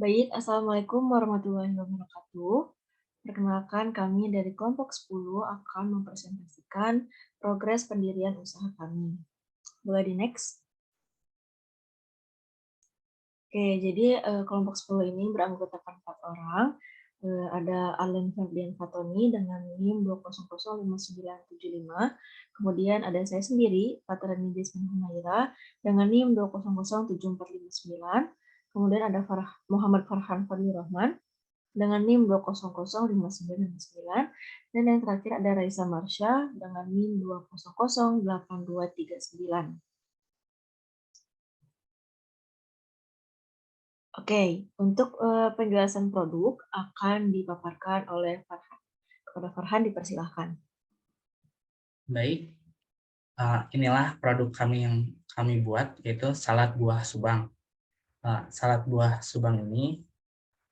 Baik, Assalamualaikum warahmatullahi wabarakatuh. Perkenalkan, kami dari kelompok 10 akan mempresentasikan progres pendirian usaha kami. Boleh di next? Oke, jadi kelompok 10 ini beranggotakan 4 orang. Ada Allen Ferdian Fatoni dengan NIM 2005975. Kemudian ada saya sendiri, Fatrani Desmin Humaira, dengan NIM 2007459. Kemudian ada Muhammad Farhan Fadlur Rahman dengan NIM 2005959. Dan yang terakhir ada Raisa Marsha dengan NIM 2008239. Oke, untuk penjelasan produk akan dipaparkan oleh Farhan. Kepada Farhan dipersilahkan. Baik, inilah produk kami yang kami buat, yaitu salad buah subang. Salad buah subang ini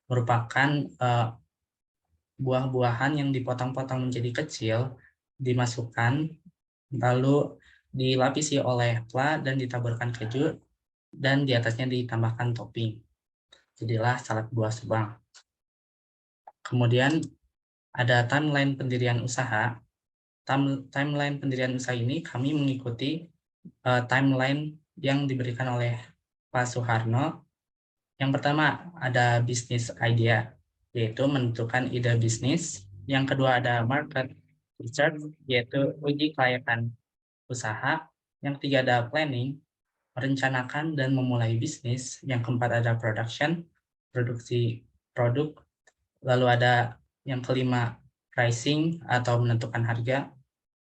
merupakan buah-buahan yang dipotong-potong menjadi kecil, dimasukkan, lalu dilapisi oleh pla dan ditaburkan keju, dan di atasnya ditambahkan topping. Jadilah salad buah subang. Kemudian ada timeline pendirian usaha. Timeline pendirian usaha ini kami mengikuti timeline yang diberikan oleh Pak Soeharno. Yang pertama ada bisnis idea, yaitu menentukan ide bisnis. Yang kedua ada market research, yaitu uji kelayakan usaha. Yang ketiga ada planning, merencanakan dan memulai bisnis. Yang keempat ada production, produksi produk. Lalu ada yang kelima pricing atau menentukan harga.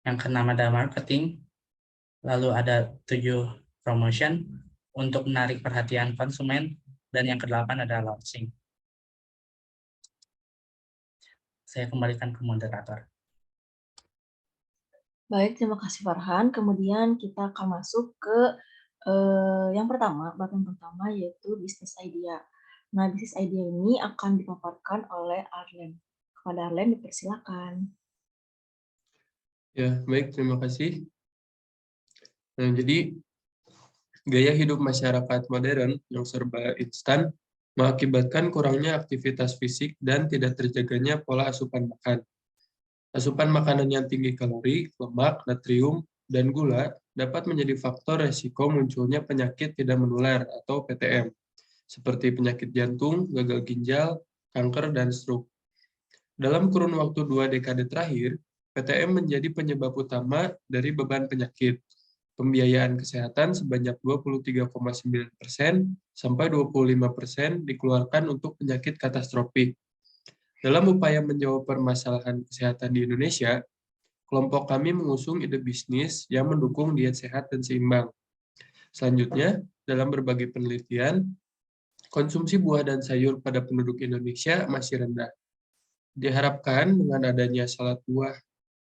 Yang keenam ada marketing. Lalu ada 7 promotion untuk menarik perhatian konsumen. Dan yang kedelapan ada launching. Saya kembalikan ke moderator. Baik, terima kasih Farhan. Kemudian kita akan masuk ke yang pertama, bagian pertama yaitu bisnis idea. Nah, bisnis idea ini akan dipaparkan oleh Arlen. Kepada Arlen dipersilakan. Ya, baik, terima kasih. Nah, jadi gaya hidup masyarakat modern yang serba instan mengakibatkan kurangnya aktivitas fisik dan tidak terjaganya pola asupan makan. Asupan makanan yang tinggi kalori, lemak, natrium, dan gula dapat menjadi faktor resiko munculnya penyakit tidak menular atau PTM, seperti penyakit jantung, gagal ginjal, kanker, dan stroke. Dalam kurun waktu 2 dekade terakhir, PTM menjadi penyebab utama dari beban penyakit. Pembiayaan kesehatan sebanyak 23,9% sampai 25% dikeluarkan untuk penyakit katastropik. Dalam upaya menjawab permasalahan kesehatan di Indonesia, kelompok kami mengusung ide bisnis yang mendukung diet sehat dan seimbang. Selanjutnya, dalam berbagai penelitian, konsumsi buah dan sayur pada penduduk Indonesia masih rendah. Diharapkan dengan adanya salad buah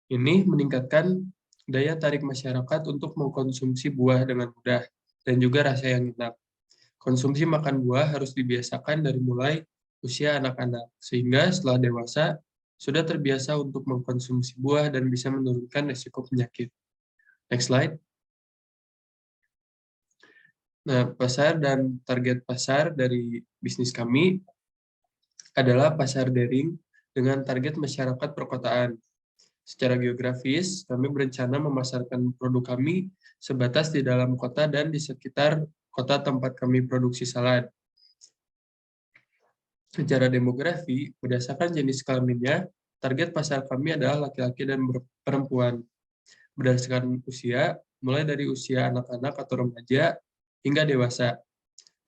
ini meningkatkan daya tarik masyarakat untuk mengkonsumsi buah dengan mudah dan juga rasa yang enak. Konsumsi makan buah harus dibiasakan dari mulai usia anak-anak, sehingga setelah dewasa sudah terbiasa untuk mengkonsumsi buah dan bisa menurunkan risiko penyakit. Next slide. Nah, pasar dan target pasar dari bisnis kami adalah pasar daring dengan target masyarakat perkotaan. Secara geografis, kami berencana memasarkan produk kami sebatas di dalam kota dan di sekitar kota tempat kami produksi salad. Secara demografi, berdasarkan jenis kelaminnya, target pasar kami adalah laki-laki dan perempuan. Berdasarkan usia, mulai dari usia anak-anak atau remaja hingga dewasa.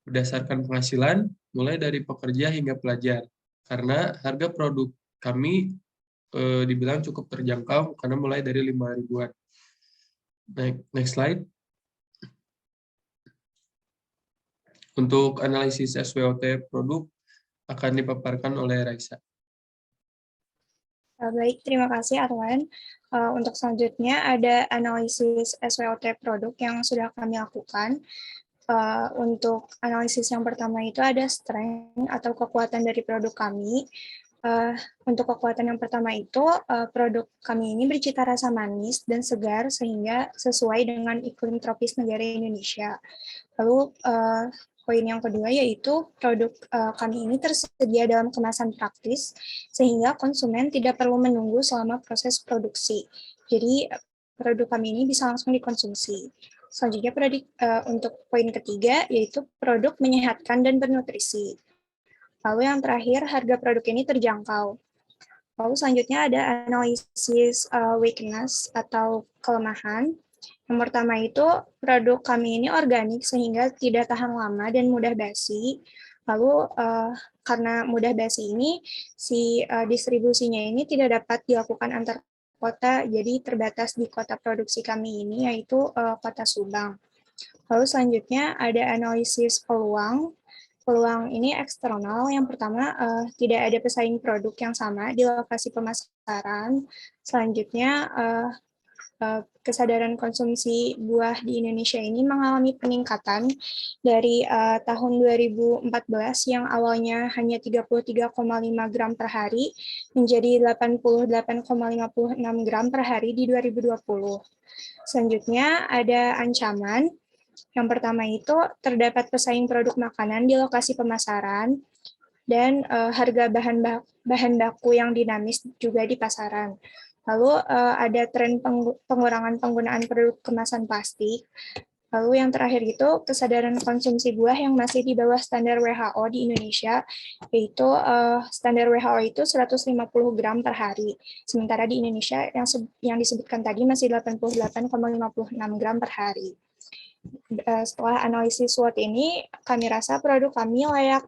Berdasarkan penghasilan, mulai dari pekerja hingga pelajar. Karena harga produk kami dibilang cukup terjangkau karena mulai dari 5 ribuan. Next slide. Untuk analisis SWOT produk akan dipaparkan oleh Raisa. Baik, terima kasih Arwan. Untuk selanjutnya ada analisis SWOT produk yang sudah kami lakukan. Untuk analisis yang pertama itu ada strength atau kekuatan dari produk kami. Untuk kekuatan yang pertama itu, produk kami ini bercita rasa manis dan segar sehingga sesuai dengan iklim tropis negara Indonesia. Lalu poin yang kedua yaitu produk kami ini tersedia dalam kemasan praktis sehingga konsumen tidak perlu menunggu selama proses produksi. Jadi produk kami ini bisa langsung dikonsumsi. Selanjutnya untuk poin ketiga yaitu produk menyehatkan dan bernutrisi. Lalu yang terakhir harga produk ini terjangkau. Lalu selanjutnya ada analisis weakness atau kelemahan. Yang pertama itu produk kami ini organik sehingga tidak tahan lama dan mudah basi. Lalu karena mudah basi ini, distribusinya ini tidak dapat dilakukan antar kota, jadi terbatas di kota produksi kami ini, yaitu kota Subang. Lalu selanjutnya ada analisis peluang. Peluang ini eksternal. Yang pertama, tidak ada pesaing produk yang sama di lokasi pemasaran. Selanjutnya, kesadaran konsumsi buah di Indonesia ini mengalami peningkatan dari tahun 2014 yang awalnya hanya 33,5 gram per hari menjadi 88,56 gram per hari di 2020. Selanjutnya ada ancaman. Yang pertama itu terdapat pesaing produk makanan di lokasi pemasaran dan harga bahan baku yang dinamis juga di pasaran. Lalu ada tren pengurangan penggunaan produk kemasan plastik. Lalu yang terakhir itu kesadaran konsumsi buah yang masih di bawah standar WHO di Indonesia, yaitu standar WHO itu 150 gram per hari. Sementara di Indonesia yang disebutkan tadi masih 88,56 gram per hari. Setelah analisis SWOT ini, kami rasa produk kami layak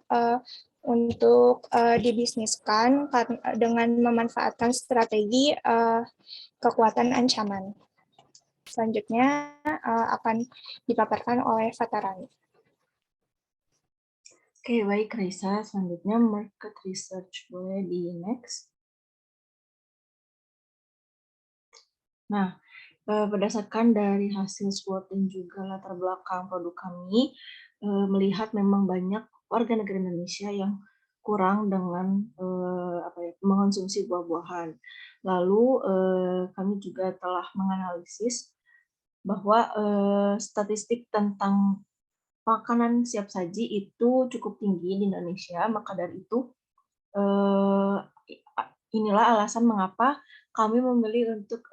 untuk dibisniskan dengan memanfaatkan strategi kekuatan ancaman. Selanjutnya akan dipaparkan oleh Fatarani. Oke, baik Raisa. Selanjutnya market research. Boleh di next. Nah, berdasarkan dari hasil SWOT dan juga latar belakang produk kami, melihat memang banyak warga negara Indonesia yang kurang dengan mengonsumsi buah-buahan. Lalu kami juga telah menganalisis bahwa statistik tentang makanan siap saji itu cukup tinggi di Indonesia, maka dari itu inilah alasan mengapa kami memilih untuk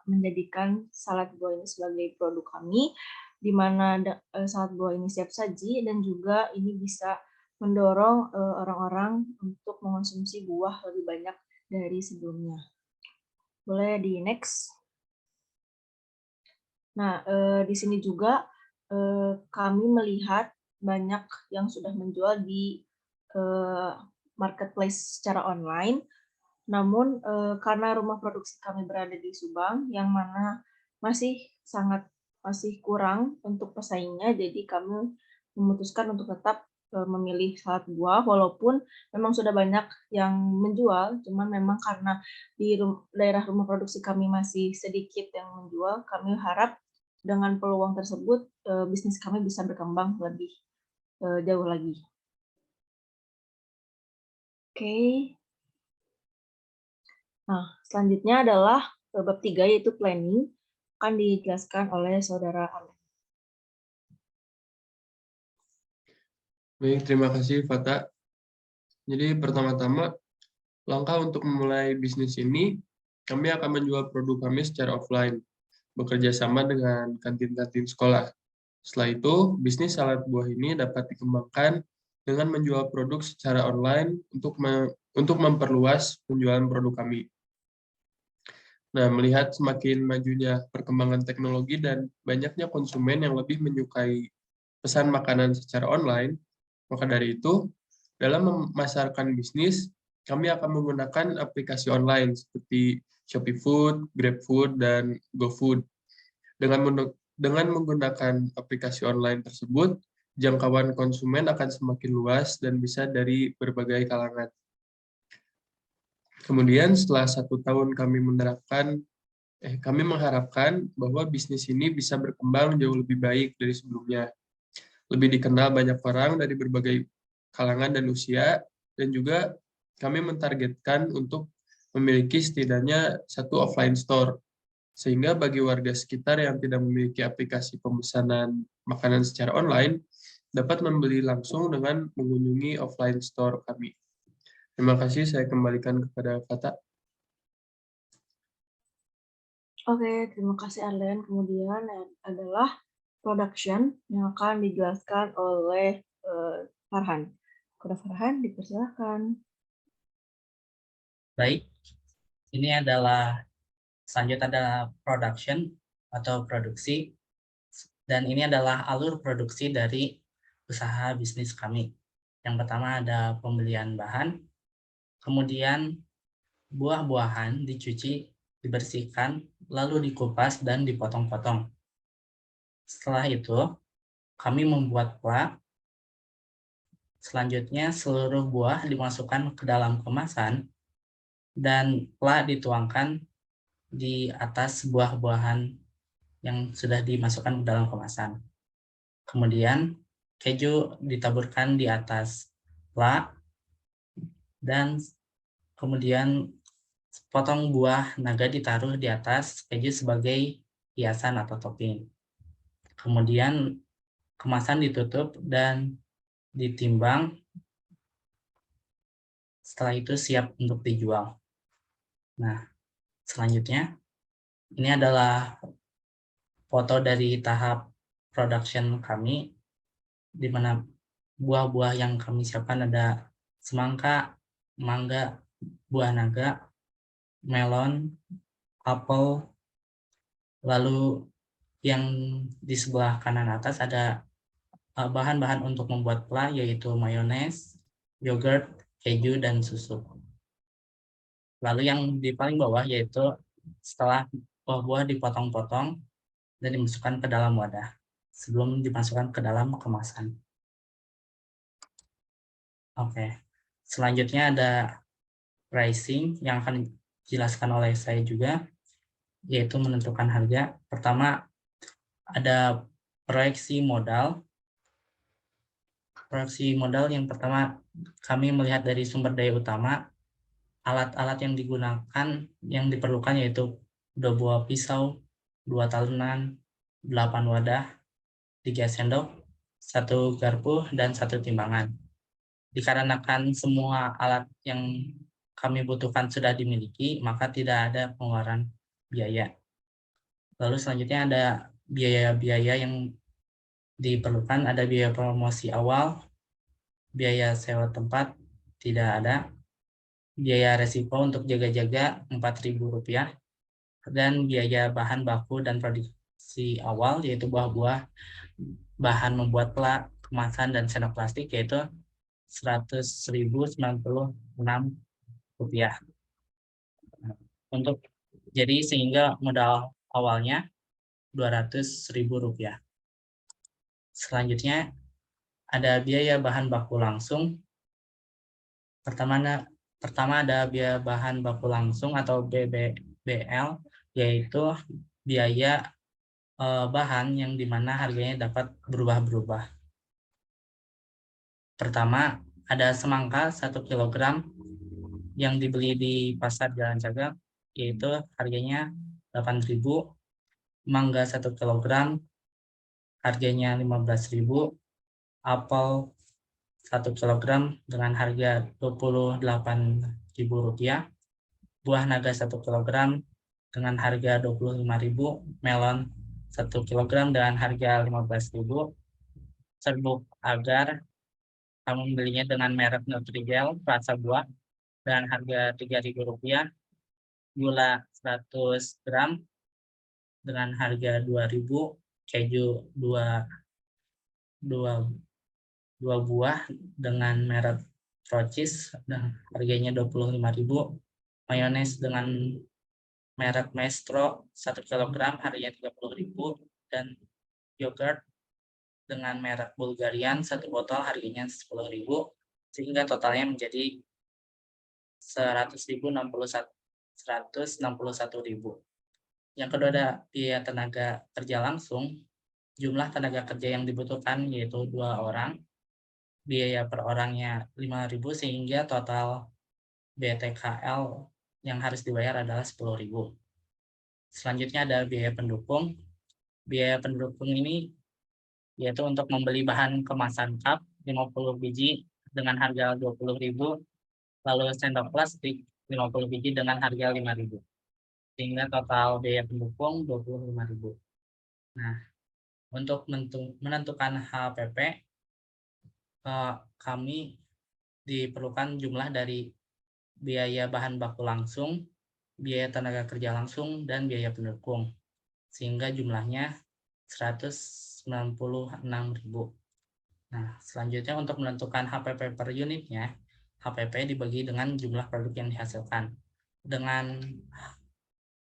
menjadikan salad buah ini sebagai produk kami, di mana salad buah ini siap saji dan juga ini bisa mendorong orang-orang untuk mengonsumsi buah lebih banyak dari sebelumnya. Boleh di next. Nah, di sini juga kami melihat banyak yang sudah menjual di marketplace secara online. Namun karena rumah produksi kami berada di Subang, yang mana masih kurang untuk pesaingnya, jadi kami memutuskan untuk tetap memilih salad buah, walaupun memang sudah banyak yang menjual, cuman memang karena di daerah rumah produksi kami masih sedikit yang menjual, kami harap dengan peluang tersebut bisnis kami bisa berkembang lebih jauh lagi. Oke. Nah, selanjutnya adalah bab 3 yaitu planning, akan dijelaskan oleh Saudara Alan. Baik, terima kasih Fata. Jadi pertama-tama, langkah untuk memulai bisnis ini, kami akan menjual produk kami secara offline, bekerja sama dengan kantin-kantin sekolah. Setelah itu, bisnis salad buah ini dapat dikembangkan dengan menjual produk secara online untuk memperluas penjualan produk kami. Nah, melihat semakin majunya perkembangan teknologi dan banyaknya konsumen yang lebih menyukai pesan makanan secara online, maka dari itu, dalam memasarkan bisnis, kami akan menggunakan aplikasi online seperti Shopee Food, GrabFood, dan GoFood. Dengan menggunakan aplikasi online tersebut, jangkauan konsumen akan semakin luas dan bisa dari berbagai kalangan. Kemudian setelah 1 tahun kami mengharapkan bahwa bisnis ini bisa berkembang jauh lebih baik dari sebelumnya. Lebih dikenal banyak orang dari berbagai kalangan dan usia, dan juga kami mentargetkan untuk memiliki setidaknya 1 offline store, sehingga bagi warga sekitar yang tidak memiliki aplikasi pemesanan makanan secara online, dapat membeli langsung dengan mengunjungi offline store kami. Terima kasih, saya kembalikan kepada Kata. Oke, terima kasih Arlen. Kemudian adalah production yang akan dijelaskan oleh Farhan. Kepada Farhan, dipersilakan. Baik, ini adalah selanjutnya adalah production atau produksi, dan ini adalah alur produksi dari usaha bisnis kami. Yang pertama ada pembelian bahan, kemudian buah-buahan dicuci, dibersihkan, lalu dikupas dan dipotong-potong. Setelah itu, kami membuat pla. Selanjutnya, seluruh buah dimasukkan ke dalam kemasan dan pla dituangkan di atas buah-buahan yang sudah dimasukkan ke dalam kemasan. Kemudian, keju ditaburkan di atas pla dan kemudian potong buah naga ditaruh di atas keju sebagai hiasan atau topping. Kemudian kemasan ditutup dan ditimbang. Setelah itu siap untuk dijual. Nah, selanjutnya ini adalah foto dari tahap production kami, di mana buah-buah yang kami siapkan ada semangka, mangga, buah naga, melon, apel, lalu yang di sebelah kanan atas ada bahan-bahan untuk membuat pla, yaitu mayones, yogurt, keju, dan susu. Lalu yang di paling bawah yaitu setelah buah-buah dipotong-potong dan dimasukkan ke dalam wadah sebelum dimasukkan ke dalam kemasan. Oke, selanjutnya ada pricing yang akan dijelaskan oleh saya juga, yaitu menentukan harga. Pertama ada proyeksi modal. Proyeksi modal yang pertama, kami melihat dari sumber daya utama, alat-alat yang digunakan, yang diperlukan yaitu 2 buah pisau, 2 talunan, 8 wadah, 3 sendok, 1 garpu, dan 1 timbangan. Dikarenakan semua alat yang kami butuhkan sudah dimiliki, maka tidak ada pengeluaran biaya. Lalu selanjutnya ada biaya-biaya yang diperlukan, ada biaya promosi awal, biaya sewa tempat tidak ada, biaya resiko untuk jaga-jaga Rp4.000, dan biaya bahan baku dan produksi awal yaitu buah-buah, bahan membuat pla, kemasan, dan sendok plastik yaitu Rp100.096. Untuk jadi sehingga modal awalnya Rp200.000. Selanjutnya ada biaya bahan baku langsung. Pertama ada biaya bahan baku langsung atau BBL, yaitu biaya bahan yang dimana harganya dapat berubah-berubah. Pertama ada semangka 1 kg yang dibeli di pasar Jalan Cagak, yaitu harganya Rp8.000. Mangga 1 kg harganya Rp15.000. Apel 1 kg dengan harga Rp28.000. Buah naga 1 kg dengan harga Rp25.000. Melon 1 kg dengan harga Rp15.000. Serbuk agar kami membelinya dengan merek Nutrijel rasa buah dengan harga Rp3.000. Gula 100 gram dengan harga Rp2.000. Keju 2 buah dengan merek Trocis dan harganya Rp25.000. Mayones dengan merek Maestro 1 kg harganya Rp30.000, dan yogurt dengan merek Bulgarian 1 botol harganya Rp10.000, sehingga totalnya menjadi Rp161.000. Yang kedua ada biaya tenaga kerja langsung. Jumlah tenaga kerja yang dibutuhkan yaitu 2 orang. Biaya per orangnya Rp5.000, sehingga total BTKL yang harus dibayar adalah Rp10.000. Selanjutnya ada biaya pendukung. Biaya pendukung ini yaitu untuk membeli bahan kemasan cup 50 biji dengan harga 20.000, lalu sendok plastik 50 biji dengan harga 5.000. Sehingga total biaya pendukung 25.000. Nah, untuk menentukan HPP, kami diperlukan jumlah dari biaya bahan baku langsung, biaya tenaga kerja langsung, dan biaya pendukung. Sehingga jumlahnya 196.000. Nah, selanjutnya untuk menentukan HPP per unitnya, HPP dibagi dengan jumlah produk yang dihasilkan.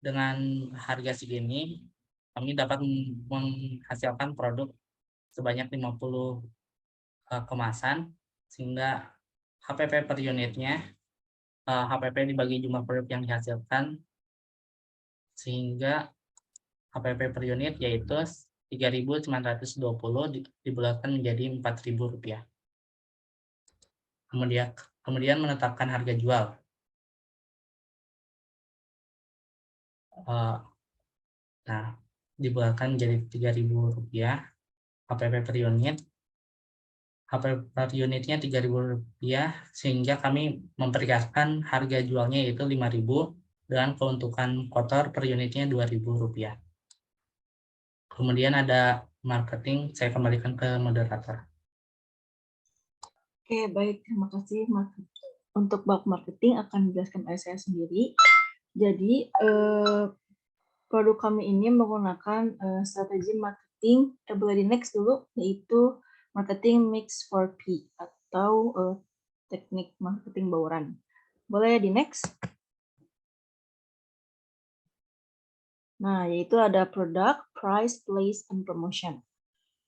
Dengan harga segini, kami dapat menghasilkan produk sebanyak 50 kemasan, sehingga HPP per unitnya, HPP dibagi jumlah produk yang dihasilkan, sehingga HPP per unit yaitu 3.920 dibulatkan menjadi Rp4.000. Kemudian menetapkan harga jual. Nah, dibulatkan menjadi Rp3.000 HPP per unit. HPP per unitnya Rp3.000, sehingga kami memperkirakan harga jualnya yaitu Rp5.000 dengan keuntungan kotor per unitnya Rp2.000. Kemudian ada marketing, saya kembalikan ke moderator. Oke, baik. Terima kasih. Untuk bab marketing akan dijelaskan oleh saya sendiri. Jadi, produk kami ini menggunakan strategi marketing, boleh di next dulu, yaitu marketing mix 4P atau teknik marketing bauran. Boleh di next? Nah, yaitu ada product, price, place, and promotion.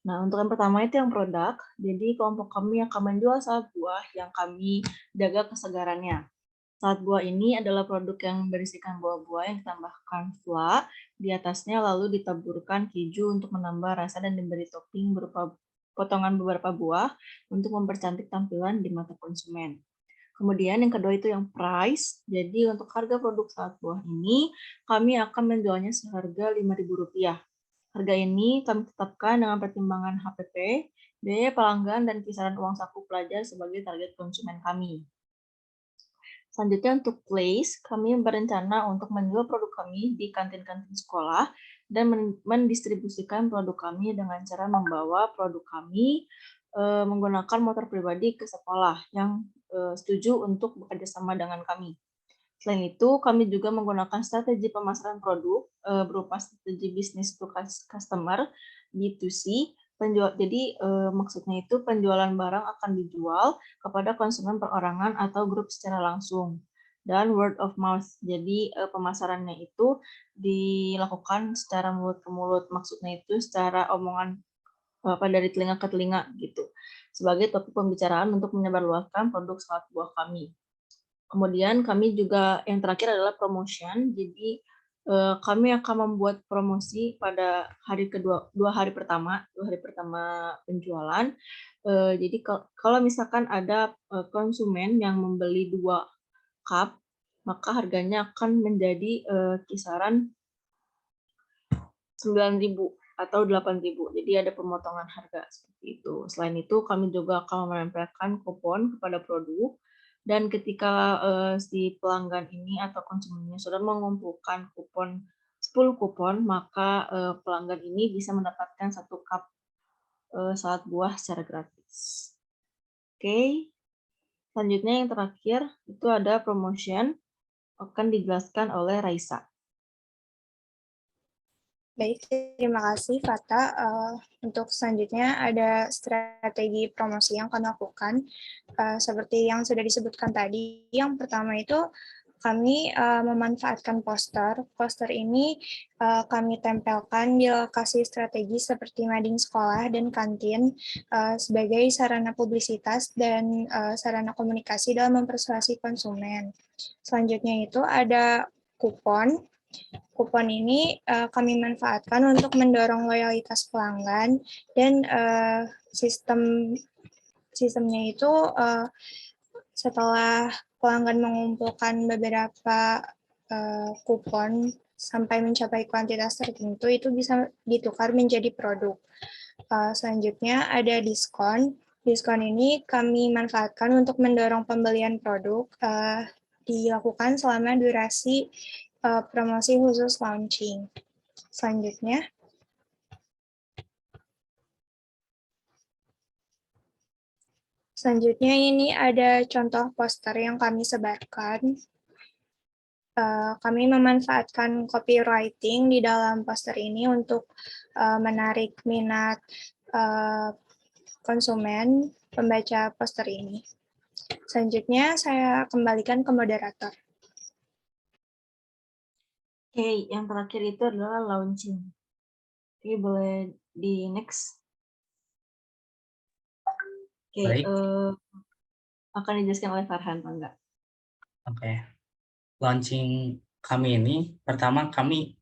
Nah, untuk yang pertama itu yang produk. Jadi kelompok kami akan menjual salad buah yang kami jaga kesegarannya. Salad buah ini adalah produk yang berisikan buah-buah yang ditambahkan fla di atasnya lalu ditaburkan keju untuk menambah rasa dan diberi topping berupa potongan beberapa buah untuk mempercantik tampilan di mata konsumen. Kemudian yang kedua itu yang price. Jadi untuk harga produk salad buah ini kami akan menjualnya seharga Rp5.000. Harga ini kami tetapkan dengan pertimbangan HPP, biaya pelanggan, dan kisaran uang saku pelajar sebagai target konsumen kami. Selanjutnya untuk place, kami berencana untuk menjual produk kami di kantin-kantin sekolah dan mendistribusikan produk kami dengan cara membawa produk kami menggunakan motor pribadi ke sekolah yang setuju untuk bekerja sama dengan kami. Selain itu, kami juga menggunakan strategi pemasaran produk berupa strategi business to customer B2C. Jadi maksudnya itu penjualan barang akan dijual kepada konsumen perorangan atau grup secara langsung. Dan word of mouth, jadi pemasarannya itu dilakukan secara mulut ke mulut. Maksudnya itu secara omongan dari telinga ke telinga gitu. Sebagai topik pembicaraan untuk menyebarluaskan produk salad buah kami. Kemudian kami juga yang terakhir adalah promotion. Jadi kami akan membuat promosi pada hari kedua, dua hari pertama penjualan. Jadi kalau misalkan ada konsumen yang membeli 2 cup, maka harganya akan menjadi kisaran 9.000 atau 8.000. Jadi ada pemotongan harga seperti itu. Selain itu kami juga akan menempelkan kupon kepada produk. Dan ketika si pelanggan ini atau konsumennya sudah mengumpulkan 10 kupon, maka pelanggan ini bisa mendapatkan 1 cup salad buah secara gratis. Oke. Selanjutnya yang terakhir itu ada promotion, akan dijelaskan oleh Raisa. Baik, terima kasih Fata. Untuk selanjutnya ada strategi promosi yang kami lakukan. Seperti yang sudah disebutkan tadi, yang pertama itu kami memanfaatkan poster. Poster ini kami tempelkan di lokasi strategis seperti mading sekolah dan kantin sebagai sarana publisitas dan sarana komunikasi dalam mempersuasi konsumen. Selanjutnya itu ada kupon. Kupon ini kami manfaatkan untuk mendorong loyalitas pelanggan dan sistemnya itu setelah pelanggan mengumpulkan beberapa kupon sampai mencapai kuantitas tertentu itu bisa ditukar menjadi produk. Selanjutnya ada diskon. Diskon ini kami manfaatkan untuk mendorong pembelian produk, dilakukan selama durasi promosi khusus launching. Selanjutnya, ini ada contoh poster yang kami sebarkan. Kami memanfaatkan copywriting di dalam poster ini untuk menarik minat konsumen pembaca poster ini. Selanjutnya, saya kembalikan ke moderator. Oke, yang terakhir itu adalah launching. Oke, boleh di next. Oke, Baik. akan dijelaskan oleh Farhan, enggak? Oke. Launching kami ini, pertama kami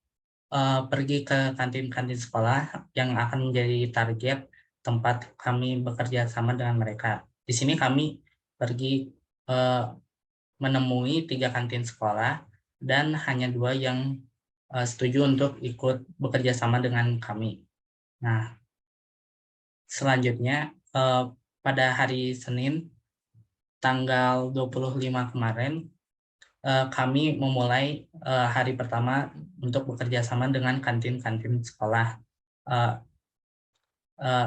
pergi ke kantin-kantin sekolah yang akan menjadi target tempat kami bekerja sama dengan mereka. Di sini kami pergi menemui 3 kantin sekolah dan hanya 2 yang setuju untuk ikut bekerja sama dengan kami. Nah, selanjutnya pada hari Senin tanggal 25 kemarin kami memulai hari pertama untuk bekerja sama dengan kantin-kantin sekolah.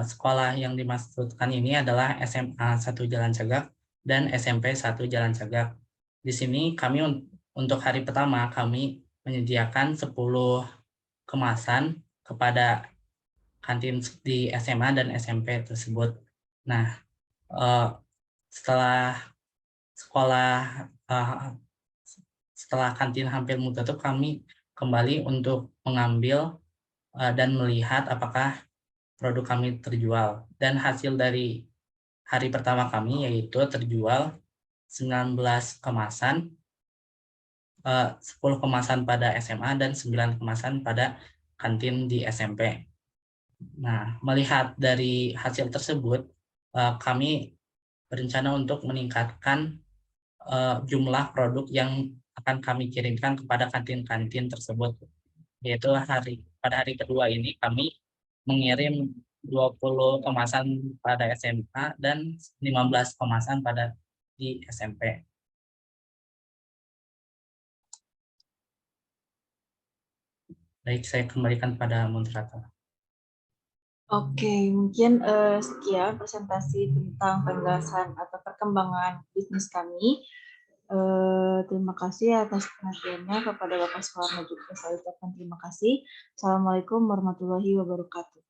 Sekolah yang dimaksudkan ini adalah SMA 1 Jalan Cagak dan SMP 1 Jalan Cagak. Di sini kami untuk hari pertama kami menyediakan 10 kemasan kepada kantin di SMA dan SMP tersebut. Nah, setelah kantin hampir mau tutup, kami kembali untuk mengambil dan melihat apakah produk kami terjual. Dan hasil dari hari pertama kami yaitu terjual 19 kemasan, 10 kemasan pada SMA dan 9 kemasan pada kantin di SMP. Nah, melihat dari hasil tersebut, kami berencana untuk meningkatkan jumlah produk yang akan kami kirimkan kepada kantin-kantin tersebut. Yaitu pada hari kedua ini kami mengirim 20 kemasan pada SMA dan 15 kemasan pada di SMP. Baik, saya kembalikan pada moderator. Oke, mungkin sekian presentasi tentang penjelasan atau perkembangan bisnis kami. Terima kasih atas perhatiannya kepada Bapak Suharno juga. Saya ucapkan terima kasih. Assalamualaikum warahmatullahi wabarakatuh.